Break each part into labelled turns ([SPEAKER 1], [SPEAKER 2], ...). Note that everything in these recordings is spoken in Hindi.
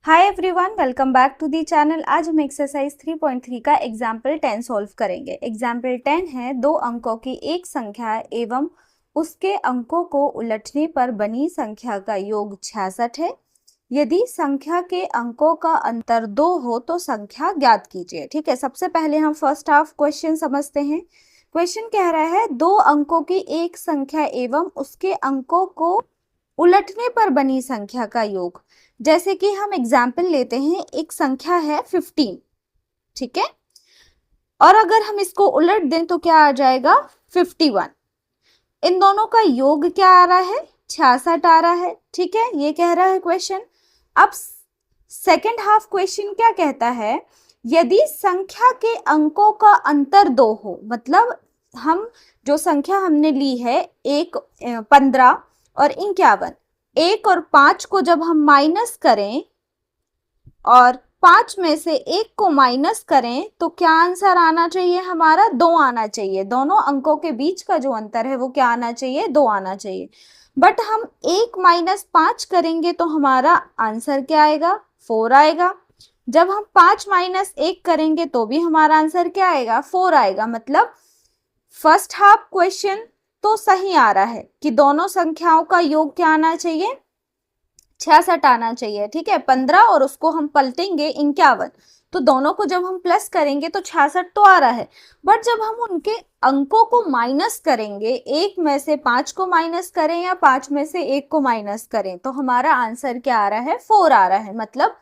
[SPEAKER 1] Hi everyone, welcome back to the channel. आज हम एक्सरसाइज 3.3 का एग्जाम्पल 10 सॉल्व करेंगे। एग्जाम्पल 10 है, दो अंकों की एक संख्या एवं उसके अंकों को उलटने पर बनी संख्या का योग 66 है। यदि संख्या के अंकों का अंतर 2 हो तो संख्या ज्ञात कीजिए। ठीक है, सबसे पहले हम फर्स्ट हाफ क्वेश्चन समझते हैं। क्वेश्चन कह रहा है दो अंकों की एक संख्या एवं उसके अंकों को उलटने पर बनी संख्या का योग। जैसे कि हम एग्जाम्पल लेते हैं, एक संख्या है 15, ठीक है, और अगर हम इसको उलट दें तो क्या आ जाएगा 51। इन दोनों का योग क्या आ रहा है 66 आ रहा है। ठीक है, ये कह रहा है क्वेश्चन। अब सेकंड हाफ क्वेश्चन क्या कहता है, यदि संख्या के अंकों का अंतर 2 हो, मतलब हम जो संख्या हमने ली है 15 और 51, 1 और 5 को जब हम माइनस करें और 5 में से 1 को माइनस करें तो क्या आंसर आना चाहिए हमारा 2 आना चाहिए। दोनों अंकों के बीच का जो अंतर है वो क्या आना चाहिए 2 आना चाहिए। बट हम 1 माइनस 5 करेंगे तो हमारा आंसर क्या आएगा 4 आएगा। जब हम 5 माइनस 1 करेंगे तो भी हमारा आंसर क्या आएगा 4 आएगा। मतलब फर्स्ट हाफ क्वेश्चन तो सही आ रहा है कि दोनों संख्याओं का योग क्या आना चाहिए 66 आना चाहिए। ठीक है, 15 और उसको हम पलटेंगे 51, तो दोनों को जब हम प्लस करेंगे तो 66 तो आ रहा है। बट जब हम उनके अंकों को माइनस करेंगे, 1 में से 5 को माइनस करें या 5 में से 1 को माइनस करें तो हमारा आंसर क्या आ रहा है 4 आ रहा है। मतलब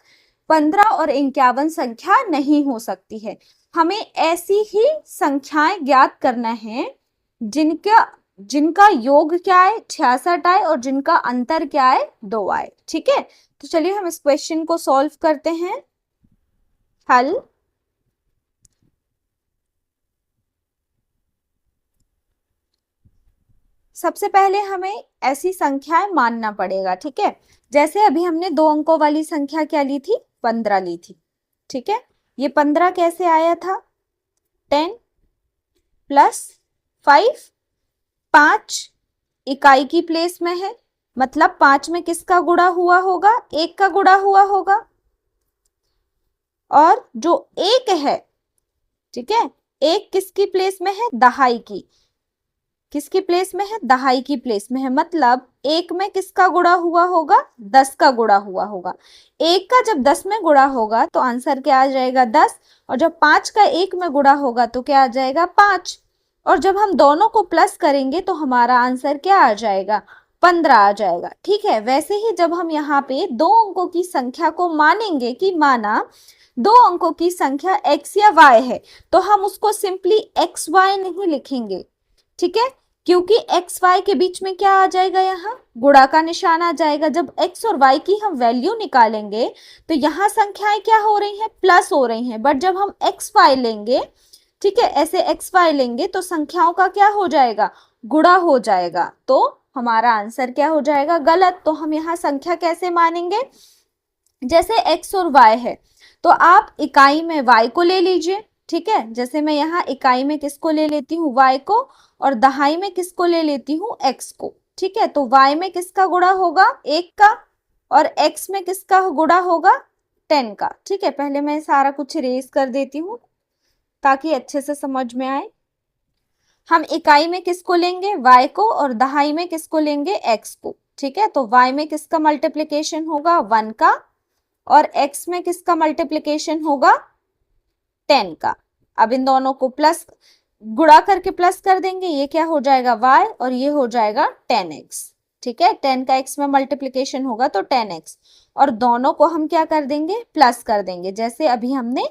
[SPEAKER 1] 15 और 51 संख्या नहीं हो सकती है। हमें ऐसी ही संख्याएं ज्ञात करना है जिनका जिनका योग क्या है 66 आए और जिनका अंतर क्या है 2 आए। ठीक है, तो चलिए हम इस क्वेश्चन को सॉल्व करते हैं। हल, सबसे पहले हमें ऐसी संख्याएं मानना पड़ेगा। ठीक है, जैसे अभी हमने 2 अंकों वाली संख्या क्या ली थी 15 ली थी। ठीक है, ये 15 कैसे आया था 10 प्लस 5, 5 इकाई की प्लेस में है, मतलब 5 में किसका गुणा हुआ होगा 1 का गुणा हुआ होगा। और जो 1 है, ठीक है, 1 किसकी प्लेस में है दहाई की, किसकी प्लेस में है दहाई की प्लेस में है। मतलब 1 में किसका गुणा हुआ होगा 10 का गुणा हुआ होगा। 1 का जब 10 में गुणा होगा तो आंसर क्या आ जाएगा 10, और जब 5 का 1 में गुणा होगा तो क्या आ जाएगा 5, और जब हम दोनों को प्लस करेंगे तो हमारा आंसर क्या आ जाएगा 15 आ जाएगा। ठीक है, वैसे ही जब हम यहाँ पे 2 अंकों की संख्या को मानेंगे कि माना 2 अंकों की संख्या x या y है, तो हम उसको सिंपली एक्स वाई नहीं लिखेंगे। ठीक है, क्योंकि एक्स वाई के बीच में क्या आ जाएगा यहाँ गुणा का निशान आ जाएगा। जब एक्स और वाई की हम वैल्यू निकालेंगे तो यहाँ संख्याएं क्या हो रही हैं प्लस हो रही हैं। बट जब हम एक्स वाई लेंगे, ठीक है, ऐसे एक्स वाई लेंगे तो संख्याओं का क्या हो जाएगा गुणा हो जाएगा, तो हमारा आंसर क्या हो जाएगा गलत। तो हम यहाँ संख्या कैसे मानेंगे, जैसे x और y है तो आप इकाई में y को ले लीजिए। ठीक है, जैसे मैं यहाँ इकाई में किसको ले लेती हूँ y को, और दहाई में किसको ले लेती हूँ x को। ठीक है, तो y में किसका गुणा होगा 1 का, और x में किसका गुणा होगा 10 का। ठीक है, पहले मैं सारा कुछ इरेज कर देती हूँ ताकि अच्छे से समझ में आए। हम इकाई में किसको लेंगे y को, और दहाई में किसको लेंगे x को। ठीक है, तो y में किसका मल्टीप्लीकेशन होगा 1 का, और x में किसका मल्टीप्लिकेशन होगा 10 का। अब इन दोनों को प्लस गुणा करके प्लस कर देंगे, ये क्या हो जाएगा y और ये हो जाएगा 10x। ठीक है, 10 का x में मल्टीप्लिकेशन होगा तो 10x, और दोनों को हम क्या कर देंगे प्लस कर देंगे। जैसे अभी हमने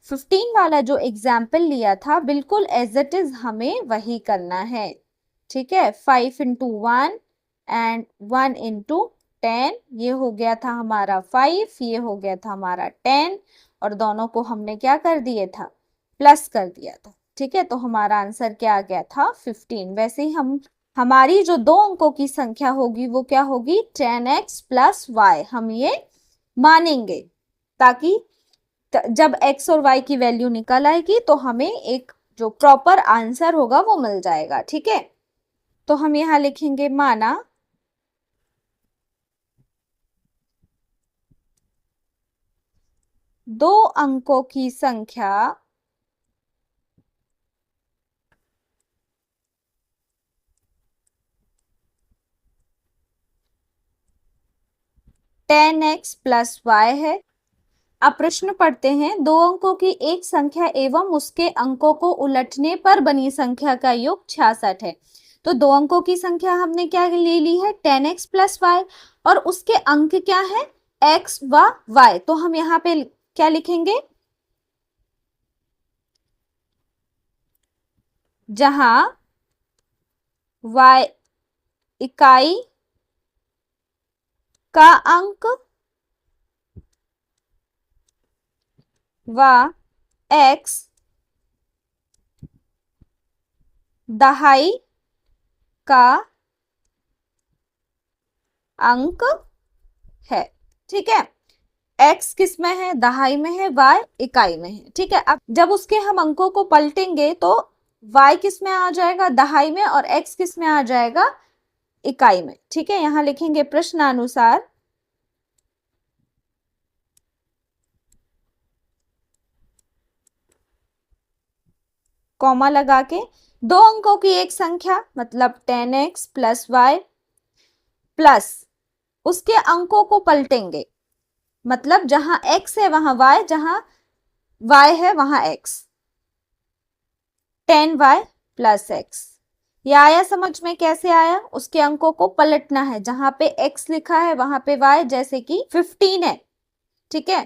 [SPEAKER 1] 15 वाला जो एग्जाम्पल लिया था बिल्कुल एज इट इज हमें वही करना है। ठीक है, 5 इंटू 1 एंड 1 इंटू 10, ये हो गया था हमारा 5, ये हो गया था हमारा 10, और दोनों को हमने क्या कर दिया था प्लस कर दिया था। ठीक है, तो हमारा आंसर क्या आ गया था 15। वैसे ही हम हमारी जो 2 अंकों की संख्या होगी वो क्या होगी 10x प्लस y, हम ये मानेंगे ताकि जब x और y की वैल्यू निकल आएगी तो हमें एक जो प्रॉपर आंसर होगा वो मिल जाएगा। ठीक है, तो हम यहाँ लिखेंगे माना दो अंकों की संख्या टेन एक्स प्लस वाई है। अब प्रश्न पढ़ते हैं, दो अंकों की एक संख्या एवं उसके अंकों को उलटने पर बनी संख्या का योग 66 है। तो दो अंकों की संख्या हमने क्या ले ली है, 10x प्लस वाई, और उसके अंक क्या है, x व y। तो हम यहाँ पे क्या लिखेंगे, जहां y इकाई का अंक व x दहाई का अंक है। ठीक है, x किस में है, दहाई में है, y इकाई में है। ठीक है, अब जब उसके हम अंकों को पलटेंगे तो y किस में आ जाएगा, दहाई में, और x किस में आ जाएगा, इकाई में। ठीक है, यहां लिखेंगे प्रश्नानुसार कॉमा लगा के, दो अंकों की एक संख्या मतलब 10x प्लस वाई प्लस उसके अंकों को पलटेंगे, मतलब जहां x है वहां y, जहां y है वहां x, 10y प्लस x। ये आया समझ में, कैसे आया, उसके अंकों को पलटना है, जहां पे x लिखा है वहां पे y, जैसे कि 15 है। ठीक है,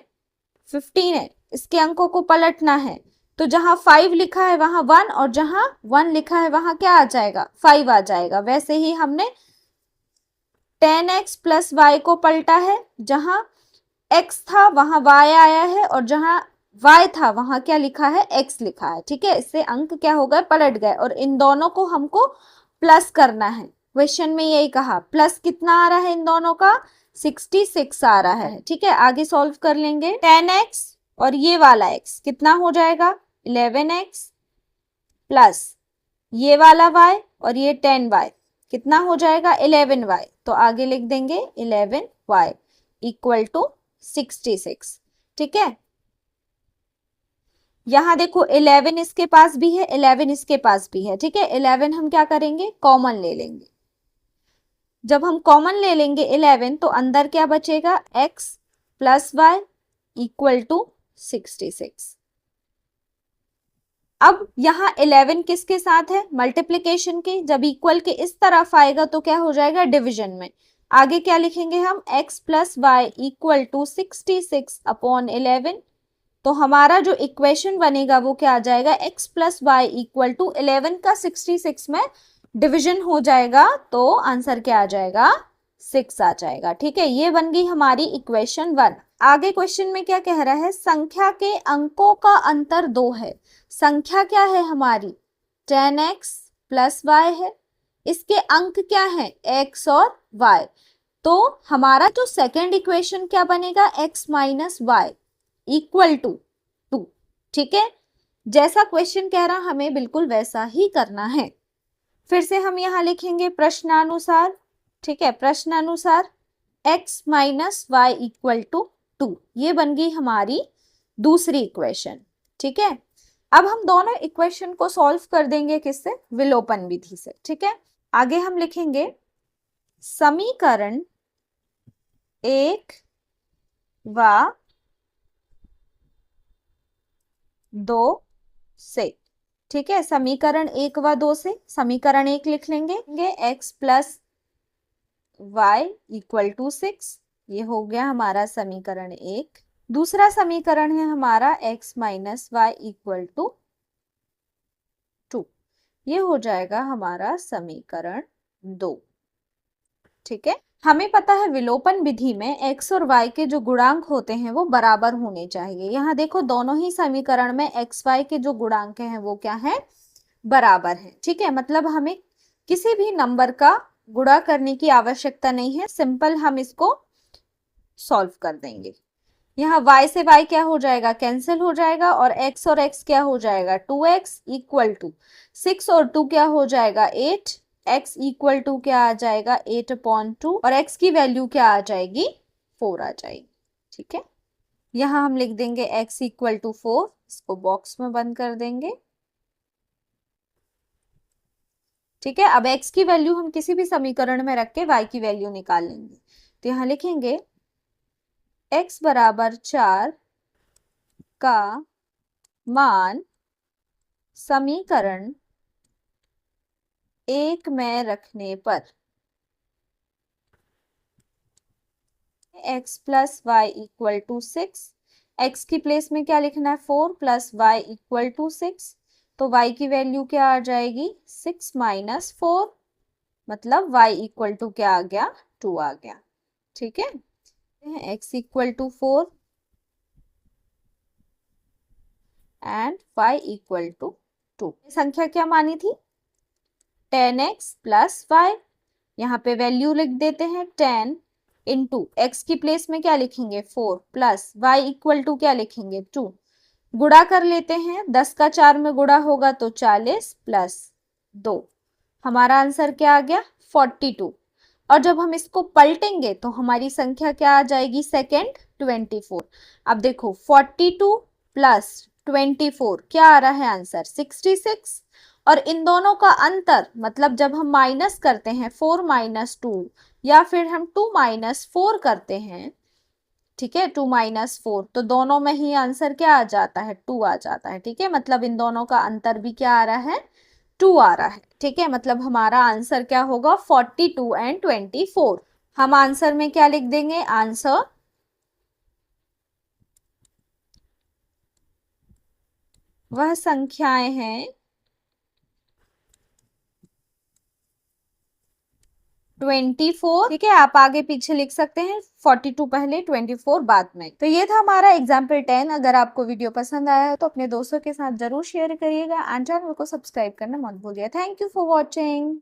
[SPEAKER 1] 15 है, इसके अंकों को पलटना है, तो जहां 5 लिखा है वहां 1, और जहां 1 लिखा है वहां क्या आ जाएगा, 5 आ जाएगा। वैसे ही हमने 10x प्लस वाई को पलटा है, जहां x था वहां y आया है, और जहां y था वहां क्या लिखा है, x लिखा है। ठीक है, इससे अंक क्या हो गए, पलट गए, और इन दोनों को हमको प्लस करना है। क्वेश्चन में यही कहा, प्लस कितना आ रहा है इन दोनों का, 66 आ रहा है। ठीक है, आगे सॉल्व कर लेंगे। 10x और ये वाला x कितना हो जाएगा, 11x प्लस ये वाला y और ये 10y कितना हो जाएगा, 11y। तो आगे लिख देंगे 11y इक्वल टू 66। ठीक है, यहां देखो 11 इसके पास भी है, 11 इसके पास भी है। ठीक है, 11 हम क्या करेंगे, कॉमन ले लेंगे। जब हम कॉमन ले लेंगे 11, तो अंदर क्या बचेगा, x plus y equal to 66। अब यहाँ 11 किसके साथ है, मल्टीप्लीकेशन के, जब इक्वल के इस तरफ आएगा तो क्या हो जाएगा, डिवीजन में। आगे क्या लिखेंगे हम, x plus y equal to 66 upon 11। तो हमारा जो इक्वेशन बनेगा वो क्या आ जाएगा, x plus y equal to 11 का 66 में डिवीजन हो जाएगा, तो आंसर क्या आ जाएगा, 6 आ जाएगा। ठीक है, ये बन गई हमारी इक्वेशन 1। आगे क्वेश्चन में क्या कह रहा है, संख्या के अंकों का अंतर 2 है। संख्या क्या है हमारी, 10x प्लस वाई है, इसके अंक क्या है, x और y। तो हमारा जो सेकेंड इक्वेशन क्या बनेगा, x minus y equal to 2। ठीक है, जैसा क्वेश्चन कह रहा हमें बिल्कुल वैसा ही करना है। फिर से हम यहां लिखेंगे प्रश्नानुसार। ठीक है, प्रश्नानुसार x minus y equal to 2, ये बन गई हमारी दूसरी इक्वेशन। ठीक है, अब हम दोनों इक्वेशन को सॉल्व कर देंगे, किससे, विलोपन विधि से। ठीक है, आगे हम लिखेंगे समीकरण 1 व 2 से। ठीक है, समीकरण 1 व 2 से, समीकरण 1 लिख लेंगे, x plus y equal to 6, ये हो गया हमारा समीकरण 1। दूसरा समीकरण है हमारा x minus y equal to 2, ये हो जाएगा हमारा समीकरण 2। ठीक है, हमें पता है विलोपन विधि में x और y के जो गुणांक होते हैं वो बराबर होने चाहिए। यहाँ देखो दोनों ही समीकरण में x y के जो गुणांक हैं वो क्या है, बराबर है। ठीक है, मतलब हमें किसी भी नंबर का गुणा करने की आवश्यकता नहीं है, सिंपल हम इसको सॉल्व कर देंगे। यहाँ y से y क्या हो जाएगा, कैंसिल हो जाएगा, और x क्या हो जाएगा, 2x इक्वल टू 6 और 2 क्या हो जाएगा, 8। x इक्वल टू क्या आ जाएगा, 8/2, और x की वैल्यू क्या आ जाएगी, 4 आ जाएगी। ठीक है, यहाँ हम लिख देंगे x इक्वल टू 4, इसको बॉक्स में बंद कर देंगे। ठीक है, अब x की वैल्यू हम किसी भी समीकरण में रख के y की वैल्यू निकाल लेंगे। तो यहाँ लिखेंगे x बराबर 4 का मान समीकरण 1 में रखने पर x plus y equal to 6, x की प्लेस में क्या लिखना है 4 प्लस वाई इक्वल टू 6, तो y की वैल्यू क्या आ जाएगी 6 माइनस 4, मतलब y इक्वल टू क्या आ गया 2 आ गया। ठीक है, x equal to 4 and y equal to 2। संख्या क्या मानी थी 10x प्लस वाई, यहाँ पे वैल्यू लिख देते हैं 10 इंटू एक्स की प्लेस में क्या लिखेंगे 4 प्लस वाई इक्वल टू क्या लिखेंगे 2, गुणा कर लेते हैं 10 का 4 में गुणा होगा तो 40 प्लस 2, हमारा आंसर क्या आ गया 42। और जब हम इसको पलटेंगे तो हमारी संख्या क्या आ जाएगी सेकेंड 24। अब देखो 42 प्लस 24 क्या आ रहा है आंसर 66, और इन दोनों का अंतर मतलब जब हम माइनस करते हैं 4 माइनस 2 या फिर हम 2 माइनस 4 करते हैं, ठीक है 2 माइनस 4, तो दोनों में ही आंसर क्या आ जाता है 2 आ जाता है। ठीक है, मतलब इन दोनों का अंतर भी क्या आ रहा है 2 आ रहा है। ठीक है, मतलब हमारा आंसर क्या होगा 42 एंड 24। हम आंसर में क्या लिख देंगे, आंसर वह संख्याएं हैं 24। ठीक है, आप आगे पीछे लिख सकते हैं 42 पहले 24 बाद में। तो ये था हमारा एग्जाम्पल 10। अगर आपको वीडियो पसंद आया है तो अपने दोस्तों के साथ जरूर शेयर करिएगा एंड चैनल को सब्सक्राइब करना मत भूलिए। Thank you for watching.